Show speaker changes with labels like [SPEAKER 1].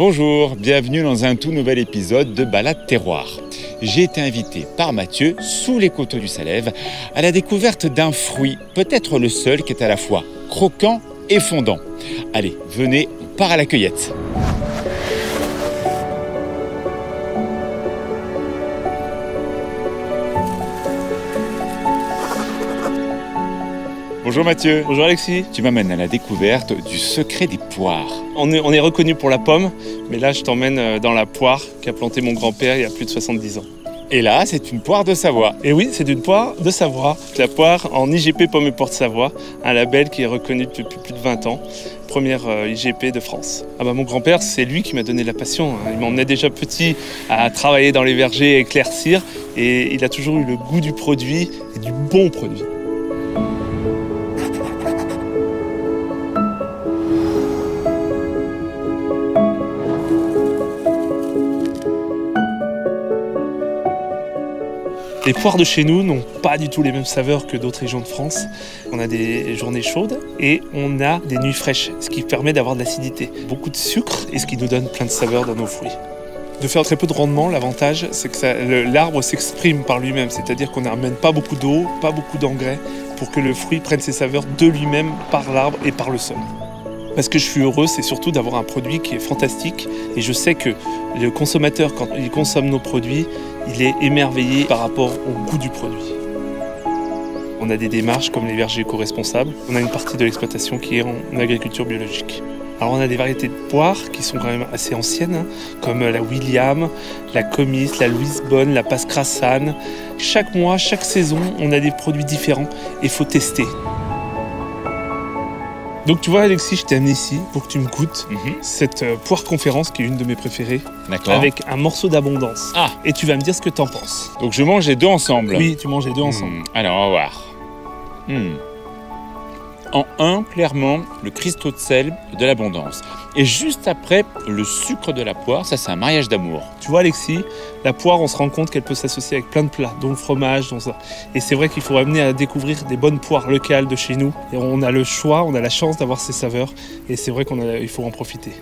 [SPEAKER 1] Bonjour, bienvenue dans un tout nouvel épisode de Balade Terroir. J'ai été invité par Mathieu, sous les coteaux du Salève, à la découverte d'un fruit, peut-être le seul qui est à la fois croquant et fondant. Allez, venez, on part à la cueillette. Bonjour Mathieu.
[SPEAKER 2] Bonjour Alexis.
[SPEAKER 1] Tu m'amènes à la découverte du secret des poires.
[SPEAKER 2] On est reconnu pour la pomme, mais là je t'emmène dans la poire qu'a planté mon grand-père il y a plus de 70 ans.
[SPEAKER 1] Et là, c'est une poire de Savoie.
[SPEAKER 2] Et oui, c'est une poire de Savoie. La poire en IGP Pomme et Porte Savoie, un label qui est reconnu depuis plus de 20 ans. Première IGP de France. Mon grand-père, c'est lui qui m'a donné la passion. Il m'emmenait déjà petit à travailler dans les vergers, à éclaircir, et il a toujours eu le goût du produit et du bon produit. Les poires de chez nous n'ont pas du tout les mêmes saveurs que d'autres régions de France. On a des journées chaudes et on a des nuits fraîches, ce qui permet d'avoir de l'acidité. Beaucoup de sucre et ce qui nous donne plein de saveurs dans nos fruits. De faire très peu de rendement, l'avantage c'est que l'arbre s'exprime par lui-même, c'est-à-dire qu'on n'amène pas beaucoup d'eau, pas beaucoup d'engrais pour que le fruit prenne ses saveurs de lui-même par l'arbre et par le sol. Parce que je suis heureux, c'est surtout d'avoir un produit qui est fantastique et je sais que le consommateur, quand il consomme nos produits, il est émerveillé par rapport au goût du produit. On a des démarches comme les vergers éco-responsables. On a une partie de l'exploitation qui est en agriculture biologique. Alors on a des variétés de poires qui sont quand même assez anciennes, comme la William, la Comis, la Louise Bonne, la Passe-Crassane. Chaque mois, chaque saison, on a des produits différents et il faut tester. Donc tu vois Alexis, je t'ai amené ici pour que tu me goûtes cette poire conférence qui est une de mes préférées.
[SPEAKER 1] D'accord.
[SPEAKER 2] Avec un morceau d'abondance.
[SPEAKER 1] Ah.
[SPEAKER 2] Et tu vas me dire ce que t'en penses.
[SPEAKER 1] Donc je mange les deux ensemble.
[SPEAKER 2] Oui, tu manges les deux ensemble.
[SPEAKER 1] Alors on va voir. En un, clairement, le cristaux de sel de l'abondance. Et juste après, le sucre de la poire, ça c'est un mariage d'amour.
[SPEAKER 2] Tu vois Alexis, la poire, on se rend compte qu'elle peut s'associer avec plein de plats, dont le fromage, dont ça. Et c'est vrai qu'il faut amener à découvrir des bonnes poires locales de chez nous. Et on a le choix, on a la chance d'avoir ces saveurs. Et c'est vrai qu'il faut en profiter.